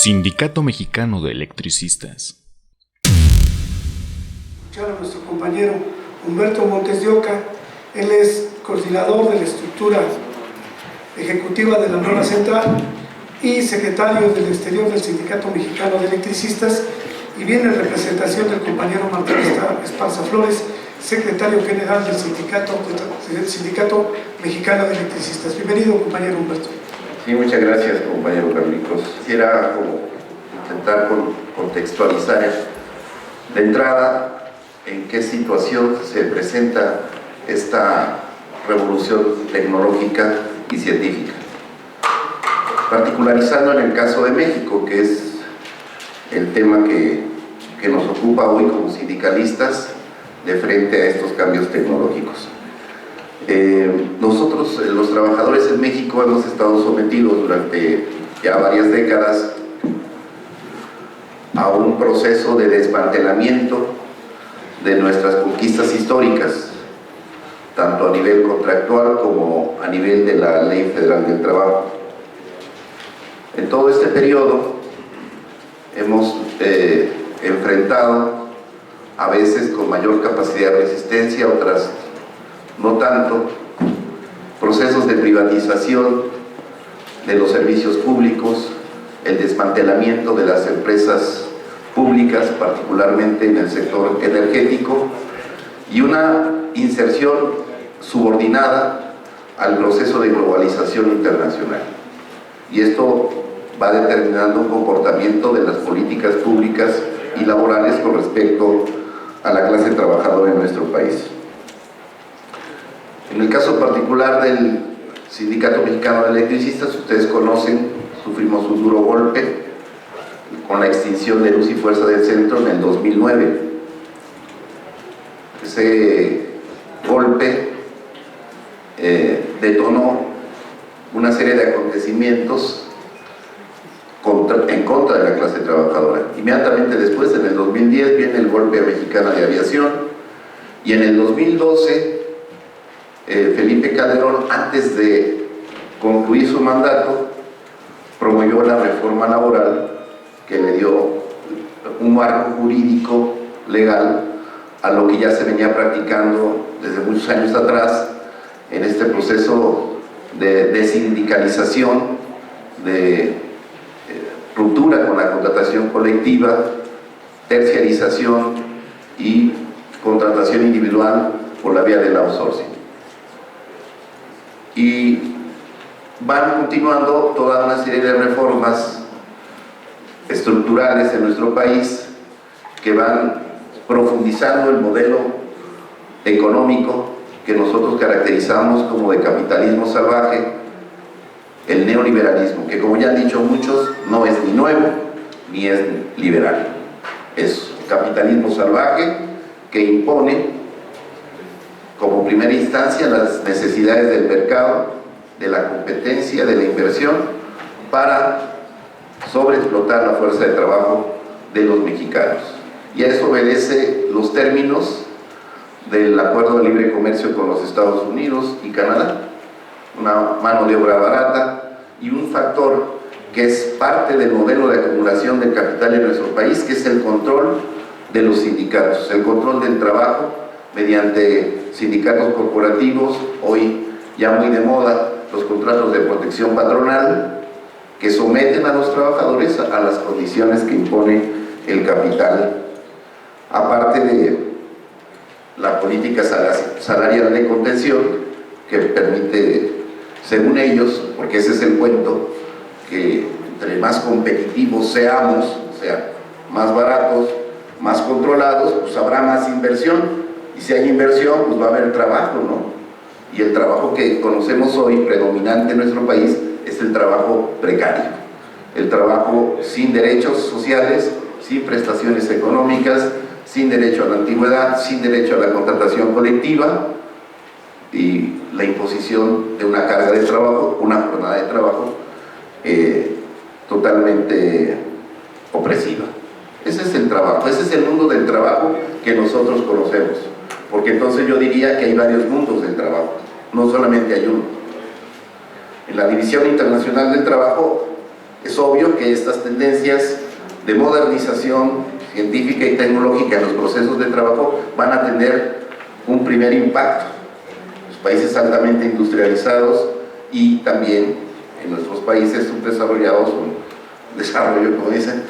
Sindicato Mexicano de Electricistas. A nuestro compañero Humberto Montes de Oca, él es coordinador de la estructura ejecutiva de la nueva central y secretario del exterior del Sindicato Mexicano de Electricistas, y viene en representación del compañero Martín Esparza Flores, secretario general del Sindicato Mexicano de Electricistas. Bienvenido, compañero Humberto. Sí, muchas gracias, compañero Carlitos. Quisiera intentar contextualizar de entrada en qué situación se presenta esta revolución tecnológica y científica. Particularizando en el caso de México, que es el tema que nos ocupa hoy como sindicalistas de frente a estos cambios tecnológicos. Nosotros, los trabajadores en México, hemos estado sometidos durante ya varias décadas a un proceso de desmantelamiento de nuestras conquistas históricas, tanto a nivel contractual como a nivel de la Ley Federal del Trabajo. En todo este periodo hemos enfrentado, a veces con mayor capacidad de resistencia, otras no tanto, procesos de privatización de los servicios públicos, el desmantelamiento de las empresas públicas, particularmente en el sector energético, y una inserción subordinada al proceso de globalización internacional. Y esto va determinando un comportamiento de las políticas públicas y laborales con respecto a la clase trabajadora en nuestro país. En el caso particular del Sindicato Mexicano de Electricistas, ustedes conocen, sufrimos un duro golpe con la extinción de Luz y Fuerza del Centro en el 2009. Ese golpe detonó una serie de acontecimientos en contra de la clase trabajadora. Inmediatamente después, en el 2010, viene el golpe a Mexicana de Aviación, y en el 2012 Felipe Calderón, antes de concluir su mandato, promovió la reforma laboral que le dio un marco jurídico legal a lo que ya se venía practicando desde muchos años atrás en este proceso de desindicalización, de ruptura con la contratación colectiva, terciarización y contratación individual por la vía del outsourcing. Y van continuando toda una serie de reformas estructurales en nuestro país que van profundizando el modelo económico que nosotros caracterizamos como de capitalismo salvaje, el neoliberalismo, que, como ya han dicho muchos, no es ni nuevo ni es liberal. Es capitalismo salvaje que impone como primera instancia las necesidades del mercado, de la competencia, de la inversión, para sobreexplotar la fuerza de trabajo de los mexicanos. Y a eso obedece los términos del Acuerdo de Libre Comercio con los Estados Unidos y Canadá, una mano de obra barata y un factor que es parte del modelo de acumulación del capital en nuestro país, que es el control de los sindicatos, el control del trabajo mediante sindicatos corporativos, hoy ya muy de moda, los contratos de protección patronal, que someten a los trabajadores a las condiciones que impone el capital, aparte de la política salarial de contención, que permite, según ellos, porque ese es el cuento, que entre más competitivos seamos, o sea, más baratos, más controlados, pues habrá más inversión, y si hay inversión, pues va a haber trabajo, ¿no? Y el trabajo que conocemos hoy, predominante en nuestro país, es el trabajo precario, el trabajo sin derechos sociales, sin prestaciones económicas, sin derecho a la antigüedad, sin derecho a la contratación colectiva y la imposición de una carga de trabajo, una jornada de trabajo totalmente opresiva. Ese es el trabajo, ese es el mundo del trabajo que nosotros conocemos, porque entonces yo diría que hay varios mundos del trabajo, no solamente hay uno. En la División Internacional del Trabajo Es obvio que estas tendencias de modernización científica y tecnológica en los procesos de trabajo van a tener un primer impacto. Los países altamente industrializados y también en nuestros países subdesarrollados, o desarrollo, como dicen,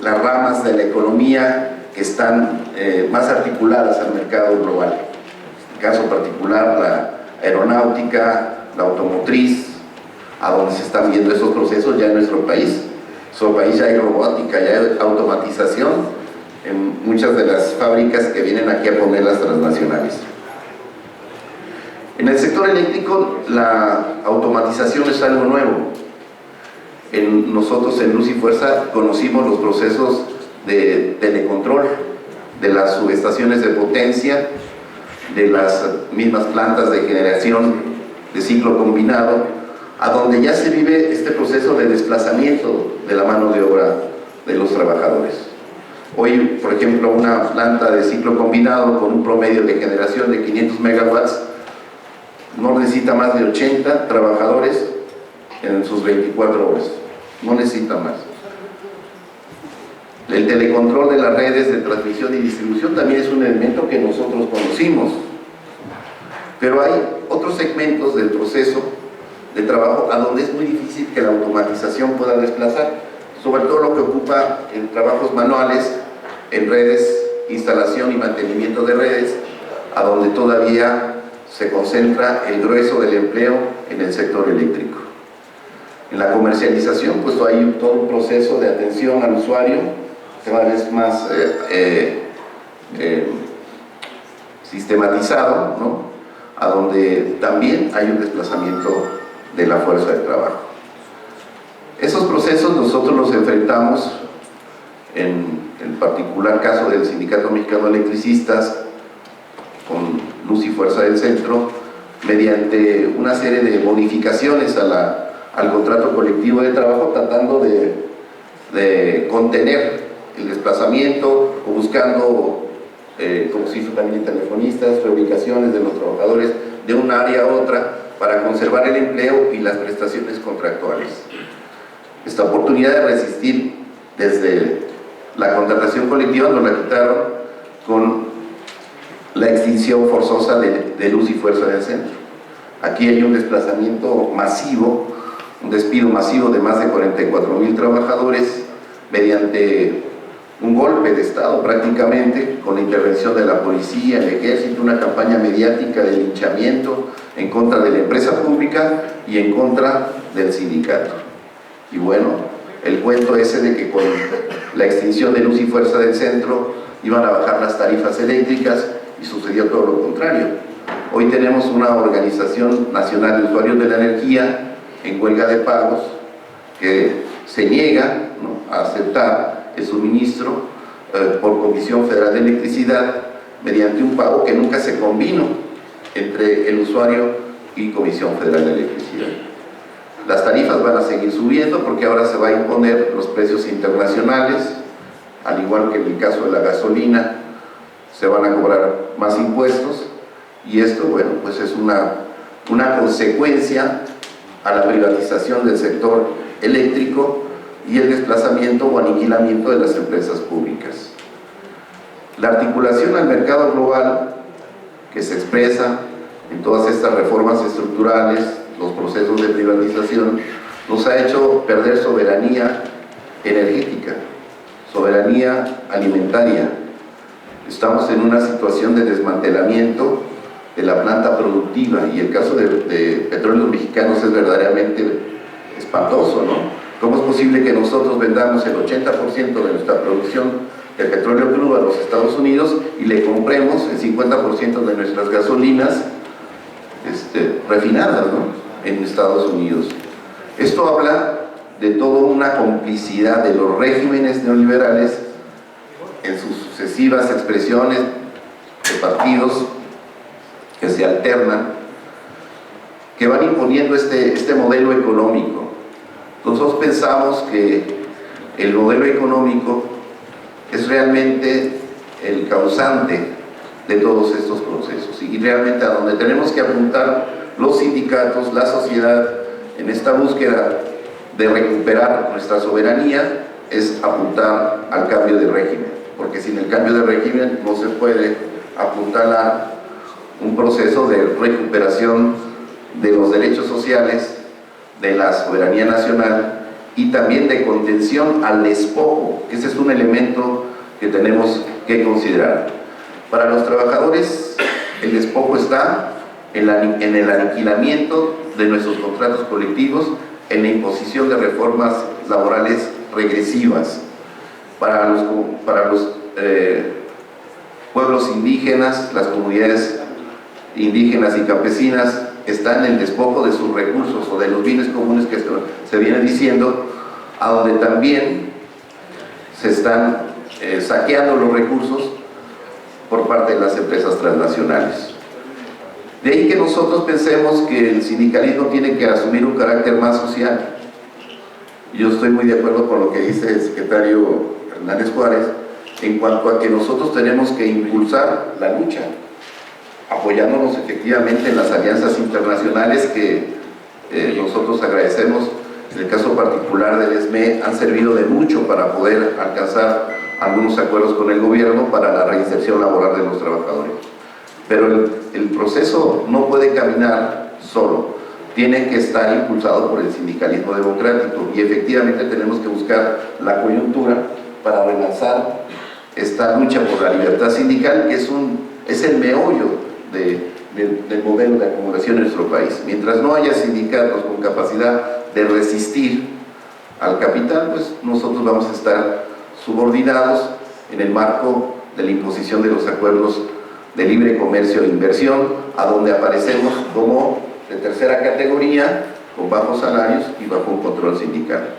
las ramas de la economía que están más articuladas al mercado global. En caso particular, la aeronáutica, la automotriz, a donde se están viendo esos procesos ya en nuestro país. En nuestro país ya hay robótica, ya hay automatización en muchas de las fábricas que vienen aquí a poner las transnacionales. En el sector eléctrico, la automatización es algo nuevo. Nosotros en Luz y Fuerza conocimos los procesos de telecontrol de las subestaciones de potencia, de las mismas plantas de generación de ciclo combinado, a donde ya se vive este proceso de desplazamiento de la mano de obra de los trabajadores. Hoy, por ejemplo, una planta de ciclo combinado con un promedio de generación de 500 megawatts no necesita más de 80 trabajadores en sus 24 horas, no necesita más. El telecontrol de las redes de transmisión y distribución también es un elemento que nosotros conocimos, pero hay otros segmentos del proceso de trabajo a donde es muy difícil que la automatización pueda desplazar, sobre todo lo que ocupa en trabajos manuales, en redes, instalación y mantenimiento de redes, a donde todavía se concentra el grueso del empleo en el sector eléctrico. En la comercialización, pues hay todo un proceso de atención al usuario, cada vez más sistematizado, ¿no? A donde también hay un desplazamiento de la fuerza de trabajo. Esos procesos nosotros los enfrentamos en el particular caso del Sindicato Mexicano de Electricistas, con Luz y Fuerza del Centro, mediante una serie de modificaciones al contrato colectivo de trabajo, tratando de contener el desplazamiento o buscando, como se hizo también en telefonistas, reubicaciones de los trabajadores de un área a otra para conservar el empleo y las prestaciones contractuales. Esta oportunidad de resistir desde la contratación colectiva nos la quitaron con la extinción forzosa de Luz y Fuerza del Centro. Aquí hay un desplazamiento masivo, un despido masivo de más de 44,000 trabajadores mediante un golpe de Estado prácticamente, con la intervención de la policía, el ejército, una campaña mediática de linchamiento en contra de la empresa pública y en contra del sindicato. Y bueno, el cuento ese de que con la extinción de Luz y Fuerza del Centro iban a bajar las tarifas eléctricas, y sucedió todo lo contrario. Hoy tenemos una Organización Nacional de Usuarios de la Energía en huelga de pagos que se niega, ¿no?, a aceptar el suministro por Comisión Federal de Electricidad mediante un pago que nunca se combinó entre el usuario y Comisión Federal de Electricidad. Las tarifas van a seguir subiendo porque ahora se va a imponer los precios internacionales, al igual que en el caso de la gasolina, se van a cobrar más impuestos, y esto, bueno, pues es una consecuencia a la privatización del sector eléctrico y el desplazamiento o aniquilamiento de las empresas públicas. La articulación al mercado global que se expresa en todas estas reformas estructurales, los procesos de privatización, nos ha hecho perder soberanía energética, soberanía alimentaria. Estamos en una situación de desmantelamiento de la planta productiva, y el caso de Petróleos Mexicanos es verdaderamente espantoso, ¿no? ¿Cómo es posible que nosotros vendamos el 80% de nuestra producción de petróleo crudo a los Estados Unidos y le compremos el 50% de nuestras gasolinas refinadas, ¿no?, en Estados Unidos? Esto habla de toda una complicidad de los regímenes neoliberales en sus sucesivas expresiones de partidos que se alternan, que van imponiendo este modelo económico. Nosotros pensamos que el modelo económico es realmente el causante de todos estos procesos, y realmente a donde tenemos que apuntar los sindicatos, la sociedad, en esta búsqueda de recuperar nuestra soberanía es apuntar al cambio de régimen, porque sin el cambio de régimen no se puede apuntalar un proceso de recuperación de los derechos sociales, de la soberanía nacional y también de contención al despojo. Ese es un elemento que tenemos que considerar. Para los trabajadores, el despojo está en el aniquilamiento de nuestros contratos colectivos, en la imposición de reformas laborales regresivas. Para los pueblos indígenas, las comunidades indígenas y campesinas, está en el despojo de sus recursos o de los bienes comunes que se viene diciendo, a donde también se están saqueando los recursos por parte de las empresas transnacionales. De ahí que nosotros pensemos que el sindicalismo tiene que asumir un carácter más social. Yo estoy muy de acuerdo con lo que dice el secretario Hernández Juárez en cuanto a que nosotros tenemos que impulsar la lucha, apoyándonos efectivamente en las alianzas internacionales que nosotros agradecemos. En el caso particular del ESME han servido de mucho para poder alcanzar algunos acuerdos con el gobierno para la reinserción laboral de los trabajadores. Pero el proceso no puede caminar solo, tiene que estar impulsado por el sindicalismo democrático y efectivamente tenemos que buscar la coyuntura para relanzar esta lucha por la libertad sindical, que es el meollo del modelo de acumulación en nuestro país. Mientras no haya sindicatos con capacidad de resistir al capital, pues nosotros vamos a estar subordinados en el marco de la imposición de los acuerdos de libre comercio e inversión, a donde aparecemos como de tercera categoría, con bajos salarios y bajo un control sindical.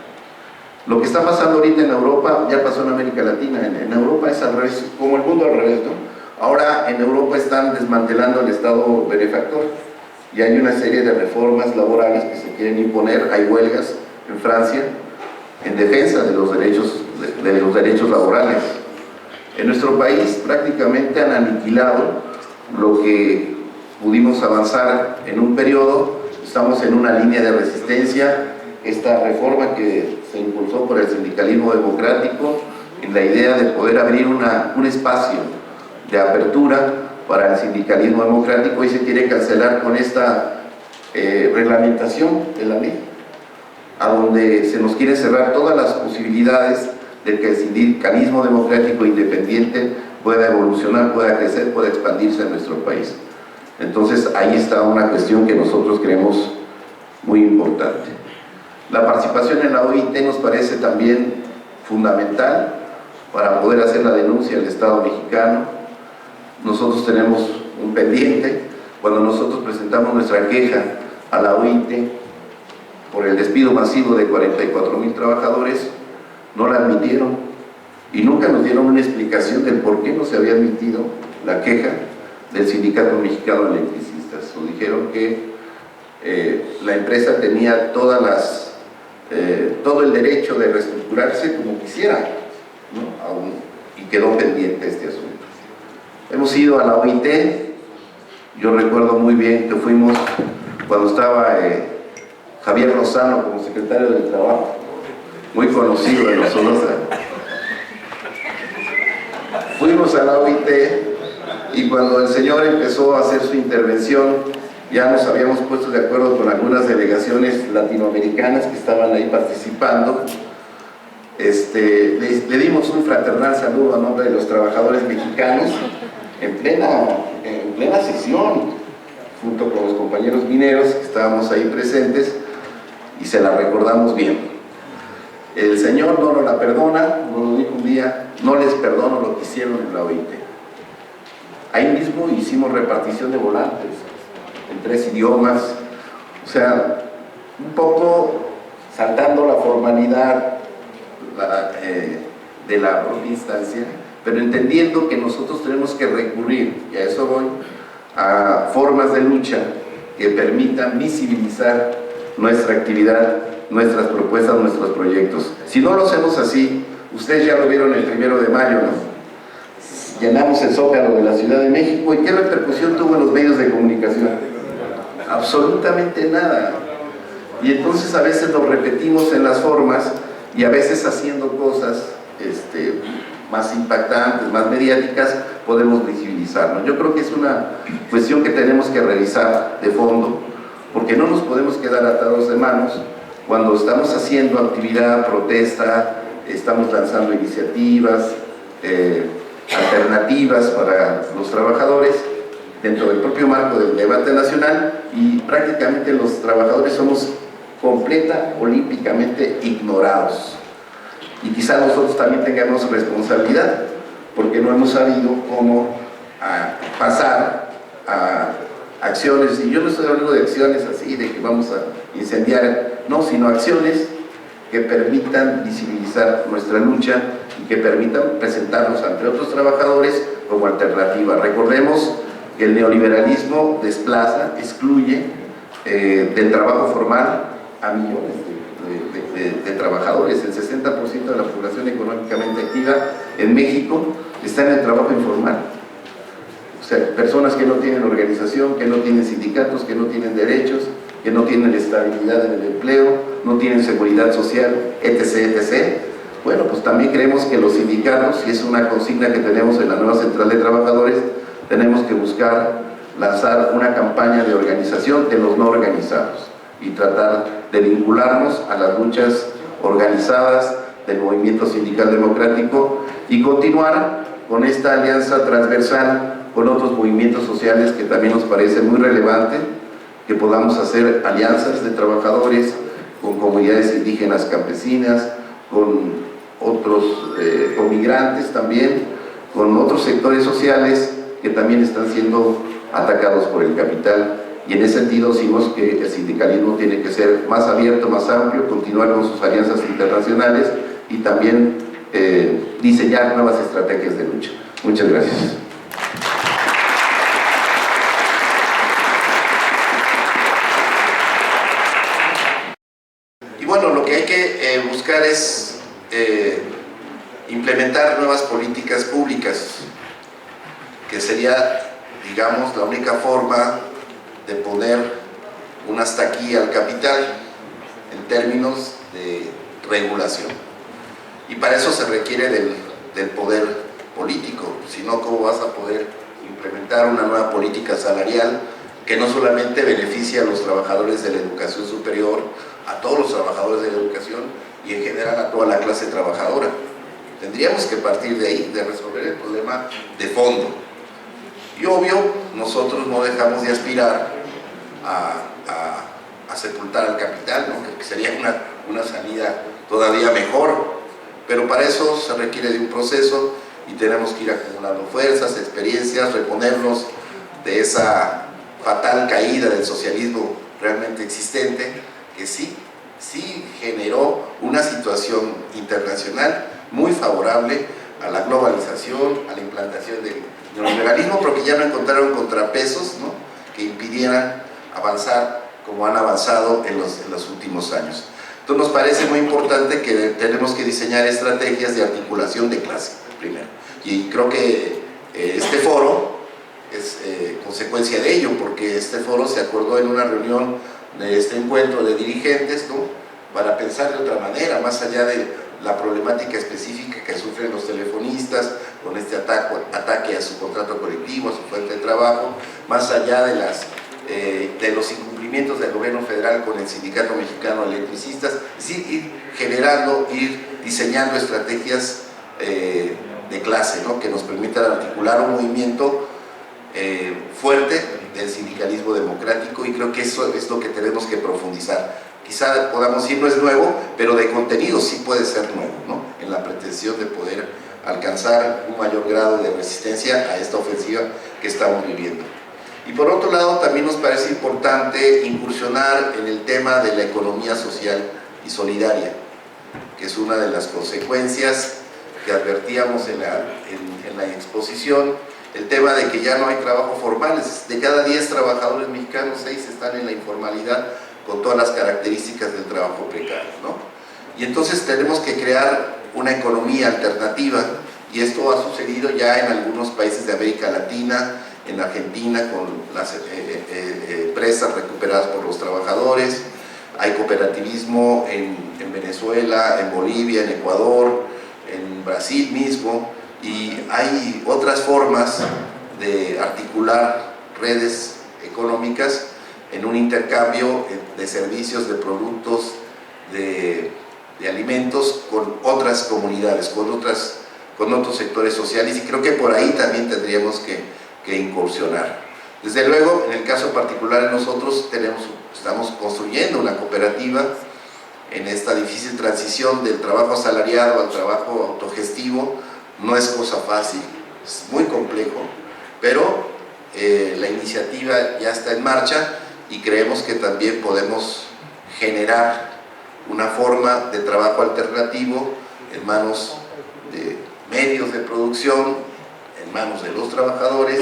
Lo que está pasando ahorita en Europa, ya pasó en América Latina, en Europa es al revés, como el mundo al revés, ¿no? Ahora en Europa están desmantelando el Estado benefactor y hay una serie de reformas laborales que se quieren imponer, hay huelgas en Francia en defensa de los derechos laborales. En nuestro país prácticamente han aniquilado lo que pudimos avanzar en un periodo, estamos en una línea de resistencia. Esta reforma que se impulsó por el sindicalismo democrático en la idea de poder abrir un espacio de apertura para el sindicalismo democrático y se quiere cancelar con esta reglamentación de la ley, a donde se nos quiere cerrar todas las posibilidades de que el sindicalismo democrático independiente pueda evolucionar, pueda crecer, pueda expandirse en nuestro país. Entonces ahí está una cuestión que nosotros creemos muy importante. La participación en la OIT nos parece también fundamental para poder hacer la denuncia al Estado mexicano. Nosotros tenemos un pendiente, cuando nosotros presentamos nuestra queja a la OIT por el despido masivo de 44,000 trabajadores, no la admitieron y nunca nos dieron una explicación del por qué no se había admitido la queja del Sindicato Mexicano de Electricistas. Nos dijeron que la empresa tenía todo el derecho de reestructurarse como quisiera, ¿no? Y quedó pendiente este asunto. Hemos ido a la OIT, yo recuerdo muy bien que fuimos cuando estaba Javier Lozano como secretario del Trabajo, muy conocido de nosotros. Fuimos a la OIT y cuando el señor empezó a hacer su intervención, ya nos habíamos puesto de acuerdo con algunas delegaciones latinoamericanas que estaban ahí participando. Le dimos un fraternal saludo a nombre de los trabajadores mexicanos en plena sesión, junto con los compañeros mineros que estábamos ahí presentes, y se la recordamos bien. El señor no nos la perdona, nos lo dijo un día: no les perdono lo que hicieron en la OIT. Ahí mismo hicimos repartición de volantes en 3 idiomas, o sea, un poco saltando la formalidad de la propia instancia, pero entendiendo que nosotros tenemos que recurrir, y a eso voy, a formas de lucha que permitan visibilizar nuestra actividad, nuestras propuestas, nuestros proyectos. Si no lo hacemos así, ustedes ya lo vieron el 1 de mayo, ¿no? Llenamos el Zócalo de la Ciudad de México, ¿y qué repercusión tuvo en los medios de comunicación? Absolutamente nada. Y entonces a veces lo repetimos en las formas y a veces haciendo cosas más impactantes, más mediáticas, podemos visibilizarnos. Yo creo que es una cuestión que tenemos que revisar de fondo, porque no nos podemos quedar atados de manos cuando estamos haciendo actividad, protesta, estamos lanzando iniciativas, alternativas para los trabajadores dentro del propio marco del debate nacional, y prácticamente los trabajadores somos completa, olímpicamente ignorados. Y quizá nosotros también tengamos responsabilidad, porque no hemos sabido cómo pasar a acciones, y yo no estoy hablando de acciones así, de que vamos a incendiar, no, sino acciones que permitan visibilizar nuestra lucha y que permitan presentarnos ante otros trabajadores como alternativa. Recordemos que el neoliberalismo desplaza, excluye del trabajo formal a millones de trabajadores. El 60% de la población económicamente activa en México está en el trabajo informal. O sea, personas que no tienen organización, que no tienen sindicatos, que no tienen derechos, que no tienen estabilidad en el empleo, no tienen seguridad social, etc., etc. Bueno, pues también creemos que los sindicatos, y es una consigna que tenemos en la nueva Central de Trabajadores, tenemos que buscar lanzar una campaña de organización de los no organizados y tratar de vincularnos a las luchas organizadas del movimiento sindical democrático y continuar con esta alianza transversal con otros movimientos sociales que también nos parece muy relevante, que podamos hacer alianzas de trabajadores con comunidades indígenas campesinas, con otros, con migrantes también, con otros sectores sociales que también están siendo atacados por el capital. Y en ese sentido decimos que el sindicalismo tiene que ser más abierto, más amplio, continuar con sus alianzas internacionales y también diseñar nuevas estrategias de lucha. Muchas gracias. Y bueno, lo que hay que buscar es implementar nuevas políticas públicas, que sería, digamos, la única forma de poner un hasta aquí al capital en términos de regulación. Y para eso se requiere del poder político, si no, ¿cómo vas a poder implementar una nueva política salarial que no solamente beneficie a los trabajadores de la educación superior, a todos los trabajadores de la educación y en general a toda la clase trabajadora? Tendríamos que partir de ahí, de resolver el problema de fondo. Y obvio, nosotros no dejamos de aspirar a sepultar al capital, ¿no? Que sería una salida todavía mejor, pero para eso se requiere de un proceso y tenemos que ir acumulando fuerzas, experiencias, reponernos de esa fatal caída del socialismo realmente existente, que sí generó una situación internacional muy favorable a la globalización, a la implantación del neoliberalismo, porque ya no encontraron contrapesos, ¿no?, que impidieran avanzar como han avanzado en los últimos años. Entonces nos parece muy importante que tenemos que diseñar estrategias de articulación de clase, primero. Y creo que este foro es consecuencia de ello, porque este foro se acordó en una reunión de este encuentro de dirigentes, ¿no?, para pensar de otra manera, más allá de la problemática específica que sufren los telefonistas con este ataque a su contrato colectivo, a su fuente de trabajo, más allá de los incumplimientos del gobierno federal con el Sindicato Mexicano de Electricistas, es decir, ir diseñando estrategias de clase, ¿no?, que nos permitan articular un movimiento fuerte del sindicalismo democrático, y creo que eso es lo que tenemos que profundizar. Quizá podamos decir no es nuevo, pero de contenido sí puede ser nuevo, ¿no?, en la pretensión de poder alcanzar un mayor grado de resistencia a esta ofensiva que estamos viviendo. Y por otro lado, también nos parece importante incursionar en el tema de la economía social y solidaria, que es una de las consecuencias que advertíamos en la exposición, el tema de que ya no hay trabajo formal. De cada 10 trabajadores mexicanos, 6 están en la informalidad, con todas las características del trabajo precario, ¿no? Y entonces tenemos que crear una economía alternativa, y esto ha sucedido ya en algunos países de América Latina, en Argentina con las empresas recuperadas por los trabajadores, hay cooperativismo en Venezuela, en Bolivia, en Ecuador, en Brasil mismo, y hay otras formas de articular redes económicas en un intercambio de servicios, de productos, de alimentos con otras comunidades, con otros sectores sociales, y creo que por ahí también tendríamos que incursionar. Desde luego, en el caso particular, nosotros estamos construyendo una cooperativa en esta difícil transición del trabajo asalariado al trabajo autogestivo. No es cosa fácil, es muy complejo, pero la iniciativa ya está en marcha y creemos que también podemos generar una forma de trabajo alternativo en manos de medios de producción, en manos de los trabajadores,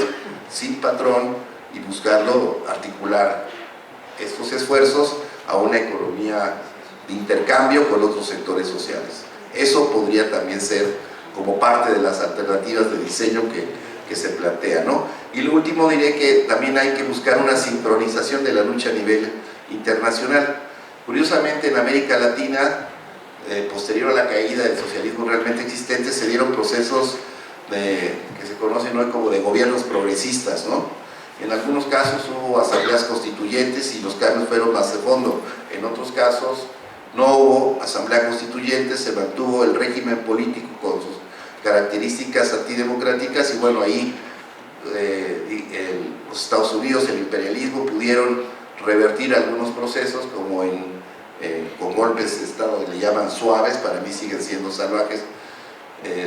sin patrón, y buscando articular estos esfuerzos a una economía de intercambio con otros sectores sociales. Eso podría también ser como parte de las alternativas de diseño que se plantea, ¿no? Y lo último, diré que también hay que buscar una sincronización de la lucha a nivel internacional. Curiosamente, en América Latina, posterior a la caída del socialismo realmente existente, se dieron procesos que se conocen hoy como de gobiernos progresistas, ¿no? En algunos casos hubo asambleas constituyentes y los cambios fueron más de fondo. En otros casos no hubo asamblea constituyente, se mantuvo el régimen político con sus características antidemocráticas, y bueno, ahí los Estados Unidos, el imperialismo, pudieron revertir algunos procesos, como con golpes de Estado que le llaman suaves, para mí siguen siendo salvajes.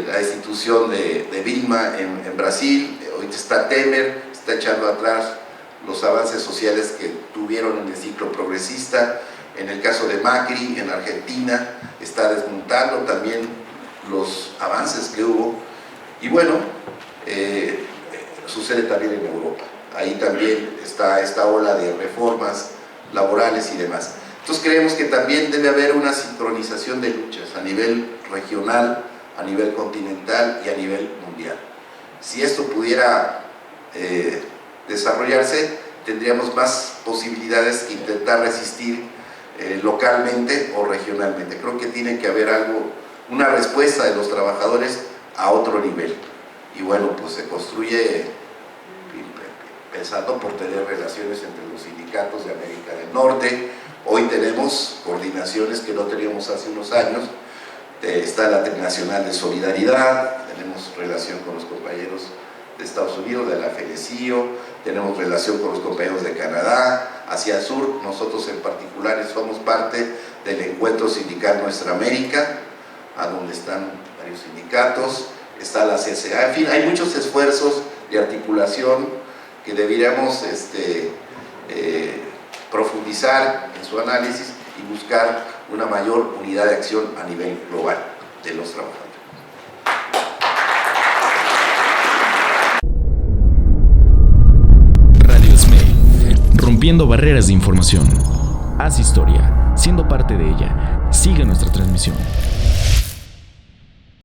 La institución de Dilma en Brasil, hoy está Temer, está echando atrás los avances sociales que tuvieron en el ciclo progresista. En el caso de Macri, en Argentina, está desmontando también los avances que hubo. Y bueno, sucede también en Europa. Ahí también está esta ola de reformas laborales y demás. Entonces creemos que también debe haber una sincronización de luchas a nivel regional, a nivel continental y a nivel mundial. Si esto pudiera desarrollarse, tendríamos más posibilidades que intentar resistir localmente o regionalmente. Creo que tiene que haber una respuesta de los trabajadores a otro nivel. Y bueno, pues se construye pensando por tener relaciones entre los sindicatos de América del Norte. Hoy tenemos coordinaciones que no teníamos hace unos años. Está la Trinacional de Solidaridad, tenemos relación con los compañeros de Estados Unidos, de la FENECIO, tenemos relación con los compañeros de Canadá. Hacia el sur, nosotros en particular somos parte del encuentro sindical Nuestra América, a donde están varios sindicatos, está la CSA, en fin, hay muchos esfuerzos de articulación que deberíamos profundizar en su análisis y buscar una mayor unidad de acción a nivel global de los trabajadores. Radio SME, rompiendo barreras de información. Haz historia, siendo parte de ella. Sigue nuestra transmisión.